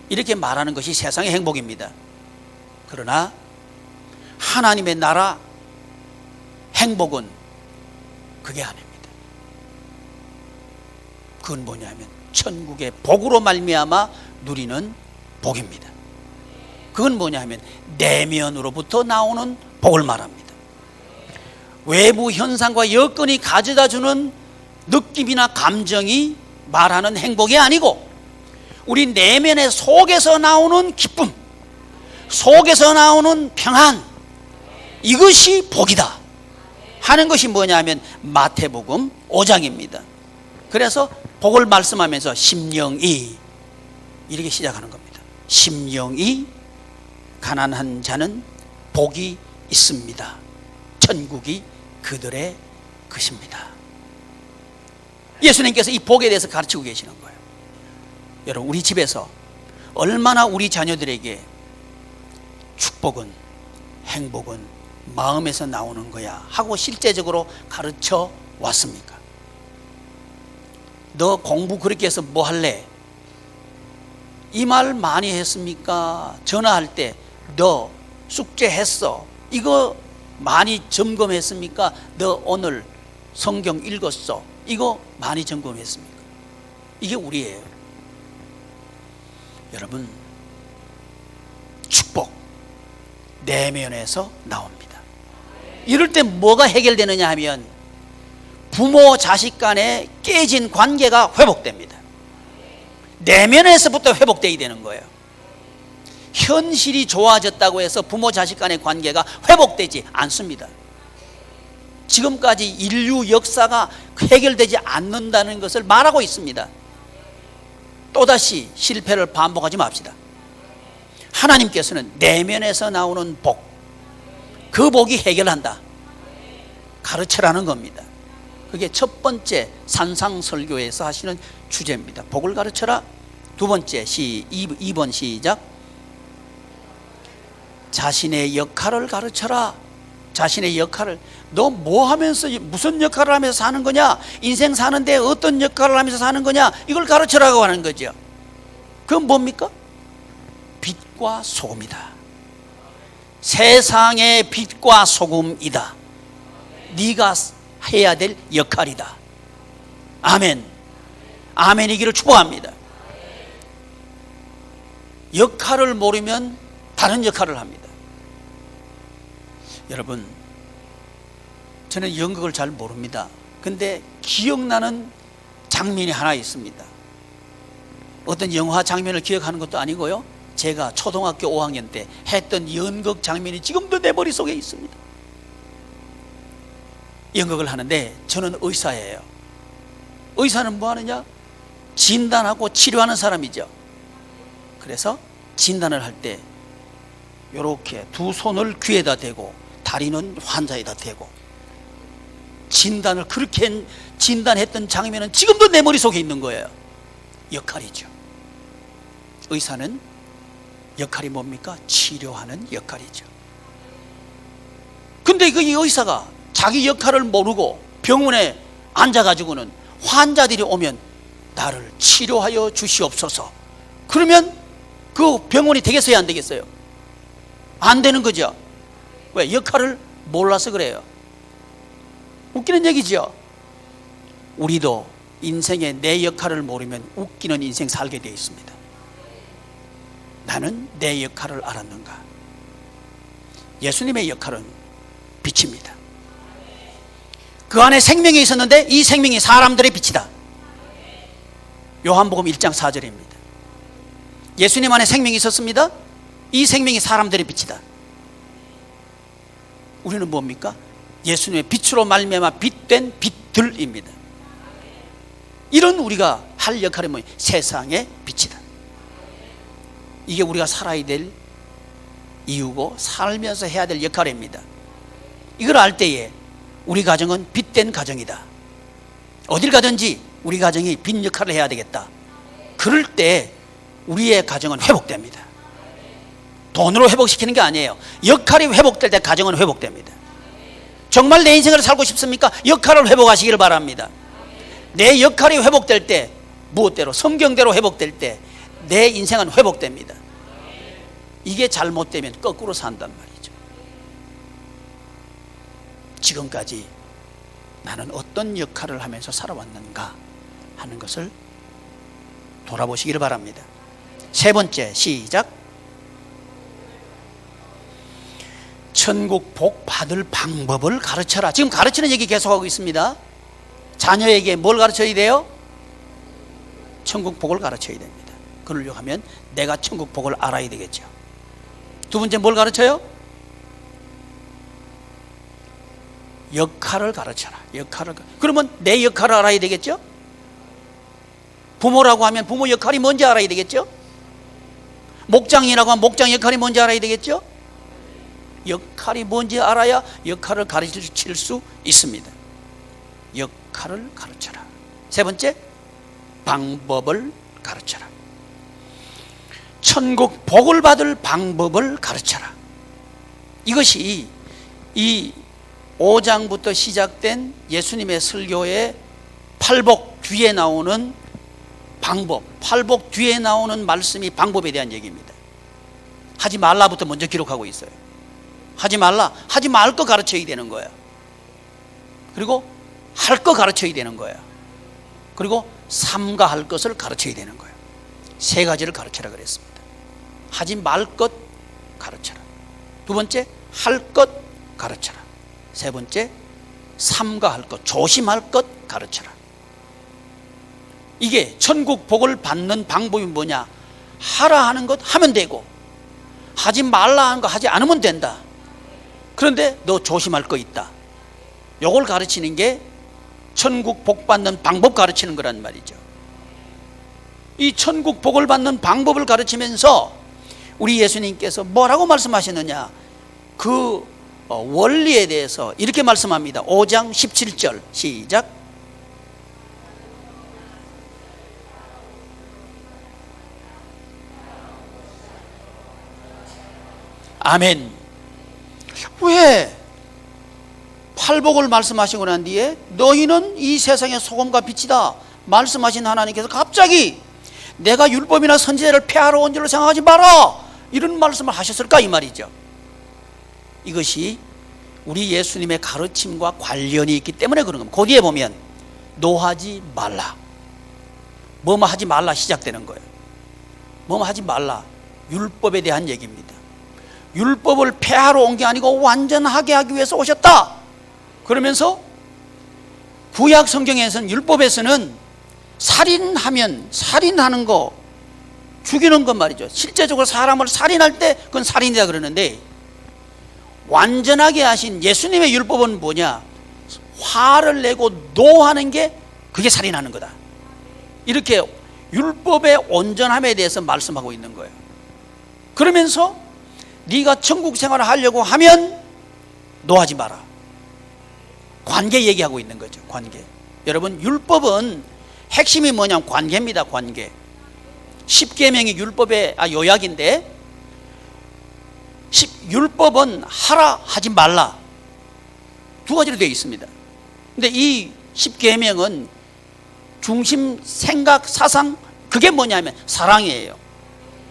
이렇게 말하는 것이 세상의 행복입니다. 그러나 하나님의 나라 행복은 그게 아닙니다. 그건 뭐냐면 천국의 복으로 말미암아 누리는 복입니다. 그건 뭐냐면 내면으로부터 나오는 복을 말합니다. 외부 현상과 여건이 가져다주는 느낌이나 감정이 말하는 행복이 아니고 우리 내면의 속에서 나오는 기쁨, 속에서 나오는 평안, 이것이 복이다 하는 것이 뭐냐면 마태복음 5장입니다. 그래서 복을 말씀하면서 심령이, 이렇게 시작하는 겁니다. 심령이 가난한 자는 복이 있습니다. 천국이 그들의 것입니다. 예수님께서 이 복에 대해서 가르치고 계시는 거예요. 여러분, 우리 집에서 얼마나 우리 자녀들에게 축복은, 행복은 마음에서 나오는 거야 하고 실제적으로 가르쳐 왔습니까? 너 공부 그렇게 해서 뭐 할래? 이 말 많이 했습니까? 전화할 때 너 숙제했어, 이거 많이 점검했습니까? 너 오늘 성경 읽었어, 이거 많이 점검했습니까? 이게 우리예요. 여러분, 축복 내면에서 나옵니다. 이럴 때 뭐가 해결되느냐 하면 부모 자식 간에 깨진 관계가 회복됩니다. 내면에서부터 회복되어야 되는 거예요. 현실이 좋아졌다고 해서 부모 자식 간의 관계가 회복되지 않습니다. 지금까지 인류 역사가 해결되지 않는다는 것을 말하고 있습니다. 또다시 실패를 반복하지 맙시다. 하나님께서는 내면에서 나오는 복, 그 복이 해결한다, 가르쳐라는 겁니다. 그게 첫 번째 산상설교에서 하시는 주제입니다. 복을 가르쳐라. 두 번째 2번 시작. 자신의 역할을 가르쳐라. 자신의 역할을, 너 뭐 하면서, 무슨 역할을 하면서 사는 거냐, 인생 사는데 어떤 역할을 하면서 사는 거냐, 이걸 가르쳐라고 하는 거죠. 그건 뭡니까? 빛과 소금이다. 세상의 빛과 소금이다. 네가 해야 될 역할이다. 아멘. 아멘이기를 축복합니다. 역할을 모르면 다른 역할을 합니다. 여러분, 저는 연극을 잘 모릅니다. 근데 기억나는 장면이 하나 있습니다. 어떤 영화 장면을 기억하는 것도 아니고요, 제가 초등학교 5학년 때 했던 연극 장면이 지금도 내 머릿속에 있습니다. 연극을 하는데 저는 의사예요. 의사는 뭐 하느냐? 진단하고 치료하는 사람이죠. 그래서 진단을 할 때 이렇게 두 손을 귀에다 대고 다리는 환자에다 대고 진단을 그렇게 진단했던 장면은 지금도 내 머릿속에 있는 거예요. 역할이죠. 의사는 역할이 뭡니까? 치료하는 역할이죠. 근데 이 의사가 자기 역할을 모르고 병원에 앉아가지고는 환자들이 오면 나를 치료하여 주시옵소서, 그러면 그 병원이 되겠어요, 안 되겠어요? 안 되는 거죠. 왜? 역할을 몰라서 그래요. 웃기는 얘기죠. 우리도 인생에 내 역할을 모르면 웃기는 인생 살게 되어 있습니다. 나는 내 역할을 알았는가? 예수님의 역할은 빛입니다. 그 안에 생명이 있었는데 이 생명이 사람들의 빛이다. 요한복음 1장 4절입니다. 예수님 안에 생명이 있었습니다. 이 생명이 사람들의 빛이다. 우리는 뭡니까? 예수님의 빛으로 말미암아 빛된 빛들입니다. 이런 우리가 할 역할이 뭐예요? 세상의 빛이다. 이게 우리가 살아야 될 이유고 살면서 해야 될 역할입니다. 이걸 알 때에 우리 가정은 빛된 가정이다. 어딜 가든지 우리 가정이 빛 역할을 해야 되겠다. 그럴 때 우리의 가정은 회복됩니다. 돈으로 회복시키는 게 아니에요. 역할이 회복될 때 가정은 회복됩니다. 정말 내 인생을 살고 싶습니까? 역할을 회복하시기를 바랍니다. 내 역할이 회복될 때, 무엇대로? 성경대로 회복될 때 내 인생은 회복됩니다. 이게 잘못되면 거꾸로 산단 말이죠. 지금까지 나는 어떤 역할을 하면서 살아왔는가 하는 것을 돌아보시기를 바랍니다. 세 번째, 시작. 천국 복 받을 방법을 가르쳐라. 지금 가르치는 얘기 계속하고 있습니다. 자녀에게 뭘 가르쳐야 돼요? 천국 복을 가르쳐야 됩니다. 그러려고 하면 내가 천국 복을 알아야 되겠죠. 두 번째 뭘 가르쳐요? 역할을 가르쳐라. 그러면 내 역할을 알아야 되겠죠? 부모라고 하면 부모 역할이 뭔지 알아야 되겠죠? 목장이라고 하면 목장 역할이 뭔지 알아야 되겠죠? 역할이 뭔지 알아야 역할을 가르칠 수 있습니다. 역할을 가르쳐라. 세 번째, 방법을 가르쳐라. 천국 복을 받을 방법을 가르쳐라. 이것이 이 5장부터 시작된 예수님의 설교의 팔복 뒤에 나오는 방법, 팔복 뒤에 나오는 말씀이 방법에 대한 얘기입니다. 하지 말라부터 먼저 기록하고 있어요. 하지 말라, 하지 말 거 가르쳐야 되는 거야. 그리고 할 거 가르쳐야 되는 거야. 그리고 삼가할 것을 가르쳐야 되는 거야. 세 가지를 가르쳐라 그랬습니다. 하지 말 것 가르쳐라. 두 번째, 할 것 가르쳐라. 세 번째, 삼가할 것, 조심할 것 가르쳐라. 이게 천국 복을 받는 방법이 뭐냐? 하라 하는 것 하면 되고, 하지 말라 하는 거 하지 않으면 된다. 그런데 너 조심할 거 있다. 요걸 가르치는 게 천국 복 받는 방법 가르치는 거란 말이죠. 이 천국 복을 받는 방법을 가르치면서 우리 예수님께서 뭐라고 말씀하셨느냐? 그 원리에 대해서 이렇게 말씀합니다. 5장 17절 시작. 아멘. 왜 팔복을 말씀하시고 난 뒤에 너희는 이 세상의 소금과 빛이다 말씀하신 하나님께서 갑자기 내가 율법이나 선지자를 폐하러 온 줄로 생각하지 마라 이런 말씀을 하셨을까 이 말이죠. 이것이 우리 예수님의 가르침과 관련이 있기 때문에 그런 겁니다. 그 뒤에 보면 노하지 말라, 뭐뭐 하지 말라 시작되는 거예요. 뭐뭐 하지 말라, 율법에 대한 얘기입니다. 율법을 폐하러 온 게 아니고 완전하게 하기 위해서 오셨다. 그러면서 구약 성경에서는, 율법에서는 살인하면 살인하는 거, 죽이는 것 말이죠. 실제적으로 사람을 살인할 때 그건 살인이다 그러는데, 완전하게 하신 예수님의 율법은 뭐냐? 화를 내고 노하는 게 그게 살인하는 거다. 이렇게 율법의 온전함에 대해서 말씀하고 있는 거예요. 그러면서 네가 천국 생활을 하려고 하면 노하지 마라. 관계 얘기하고 있는 거죠. 관계. 여러분, 율법은 핵심이 뭐냐면 관계입니다. 관계. 10계명이 율법의 요약인데, 율법은 하라 하지 말라 두 가지로 되어 있습니다. 근데 이 10계명은 중심 생각 사상, 그게 뭐냐면 사랑이에요.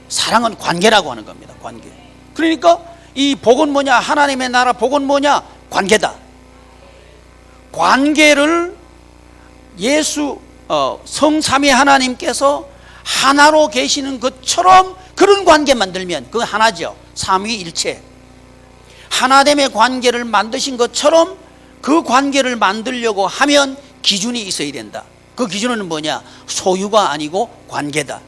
사랑은 관계라고 하는 겁니다. 관계. 그러니까 이 복은 뭐냐? 하나님의 나라 복은 뭐냐? 관계다. 관계를 예수 성삼위 하나님께서 하나로 계시는 것처럼 그런 관계 만들면 그거 하나죠. 삼위일체. 하나됨의 관계를 만드신 것처럼 그 관계를 만들려고 하면 기준이 있어야 된다. 그 기준은 뭐냐? 소유가 아니고 관계다.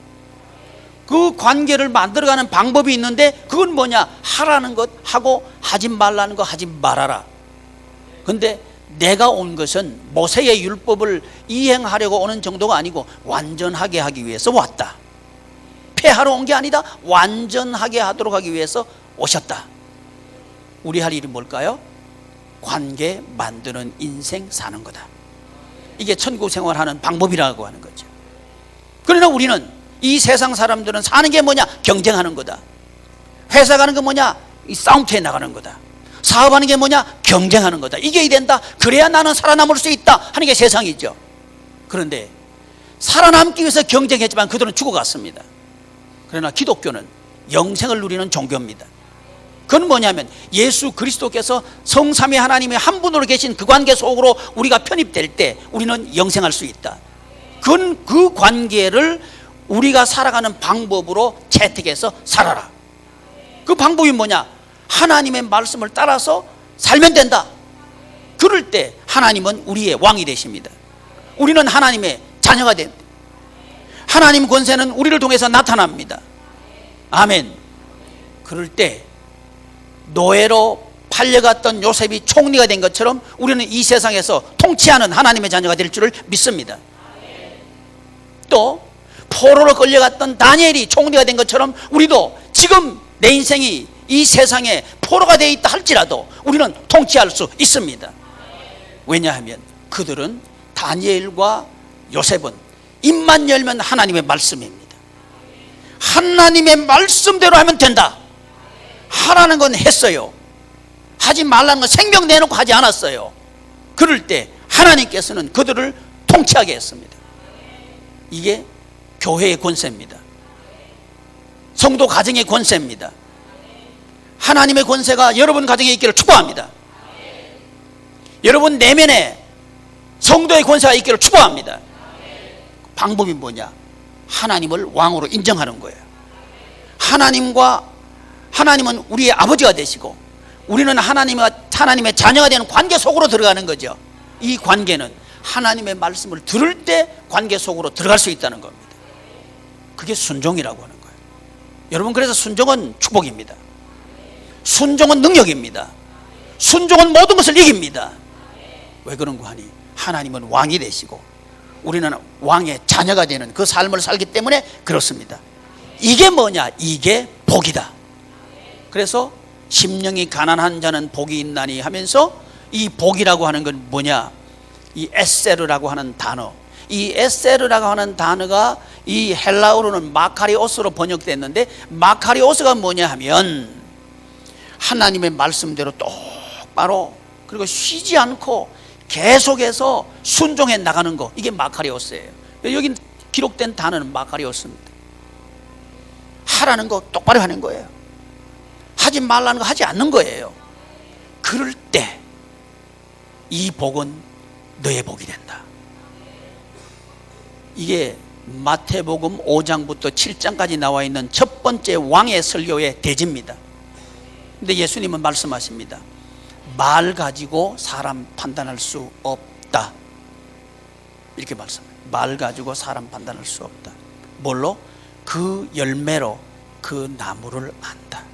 그 관계를 만들어가는 방법이 있는데 그건 뭐냐? 하라는 것 하고 하지 말라는 거 하지 말아라. 근데 내가 온 것은 모세의 율법을 이행하려고 오는 정도가 아니고 완전하게 하기 위해서 왔다. 폐하러 온 게 아니다. 완전하게 하도록 하기 위해서 오셨다. 우리 할 일이 뭘까요? 관계 만드는 인생 사는 거다. 이게 천국 생활하는 방법이라고 하는 거죠. 그러나 우리는 이 세상 사람들은 사는 게 뭐냐? 경쟁하는 거다. 회사 가는 게 뭐냐? 이 싸움터에 나가는 거다. 사업하는 게 뭐냐? 경쟁하는 거다. 이겨야 된다. 그래야 나는 살아남을 수 있다 하는 게 세상이죠. 그런데 살아남기 위해서 경쟁했지만 그들은 죽어갔습니다. 그러나 기독교는 영생을 누리는 종교입니다. 그건 뭐냐면 예수 그리스도께서 성삼위 하나님의 한 분으로 계신 그 관계 속으로 우리가 편입될 때 우리는 영생할 수 있다. 그건 그 관계를 우리가 살아가는 방법으로 채택해서 살아라. 그 방법이 뭐냐? 하나님의 말씀을 따라서 살면 된다. 그럴 때 하나님은 우리의 왕이 되십니다. 우리는 하나님의 자녀가 됩니다. 하나님 권세는 우리를 통해서 나타납니다. 아멘. 그럴 때 노예로 팔려갔던 요셉이 총리가 된 것처럼 우리는 이 세상에서 통치하는 하나님의 자녀가 될 줄을 믿습니다. 또 포로로 끌려갔던 다니엘이 총리가 된 것처럼 우리도 지금 내 인생이 이 세상에 포로가 되어 있다 할지라도 우리는 통치할 수 있습니다. 왜냐하면 그들은 다니엘과 요셉은 입만 열면 하나님의 말씀입니다. 하나님의 말씀대로 하면 된다. 하라는 건 했어요. 하지 말라는 건 생명 내놓고 하지 않았어요. 그럴 때 하나님께서는 그들을 통치하게 했습니다. 이게 교회의 권세입니다. 성도 가정의 권세입니다. 하나님의 권세가 여러분 가정에 있기를 축복합니다. 여러분 내면에 성도의 권세가 있기를 축복합니다. 방법이 뭐냐? 하나님을 왕으로 인정하는 거예요. 하나님은 우리의 아버지가 되시고 우리는 하나님의 자녀가 되는 관계 속으로 들어가는 거죠. 이 관계는 하나님의 말씀을 들을 때 관계 속으로 들어갈 수 있다는 겁니다. 그게 순종이라고 하는 거예요. 여러분, 그래서 순종은 축복입니다. 순종은 능력입니다. 순종은 모든 것을 이깁니다. 왜 그런고 하니 하나님은 왕이 되시고 우리는 왕의 자녀가 되는 그 삶을 살기 때문에 그렇습니다. 이게 뭐냐? 이게 복이다. 그래서 심령이 가난한 자는 복이 있나니 하면서 이 복이라고 하는 건 뭐냐? 이 에세르라고 하는 단어, 이 에세르라고 하는 단어가 이 헬라어로는 마카리오스로 번역됐는데 마카리오스가 뭐냐 하면 하나님의 말씀대로 똑바로 그리고 쉬지 않고 계속해서 순종해 나가는 거, 이게 마카리오스예요. 여기 기록된 단어는 마카리오스입니다. 하라는 거 똑바로 하는 거예요. 하지 말라는 거 하지 않는 거예요. 그럴 때 이 복은 너의 복이 된다. 이게 마태복음 5장부터 7장까지 나와 있는 첫 번째 왕의 설교의 대지입니다. 근데 예수님은 말씀하십니다. 말 가지고 사람 판단할 수 없다. 이렇게 말씀합니다. 말 가지고 사람 판단할 수 없다. 뭘로? 그 열매로 그 나무를 안다.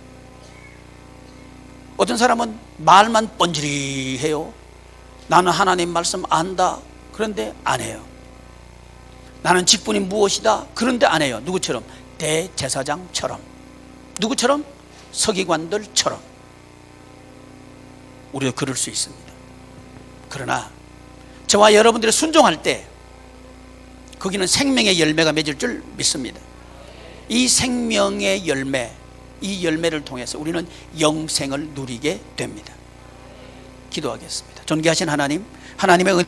어떤 사람은 말만 뻔질이해요. 나는 하나님 말씀 안다. 그런데 안 해요. 나는 직분이 무엇이다. 그런데 안 해요. 누구처럼? 대제사장처럼. 누구처럼? 서기관들처럼. 우리도 그럴 수 있습니다. 그러나 저와 여러분들이 순종할 때 거기는 생명의 열매가 맺을 줄 믿습니다. 이 생명의 열매, 이 열매를 통해서 우리는 영생을 누리게 됩니다. 기도하겠습니다. 존귀하신 하나님, 하나님의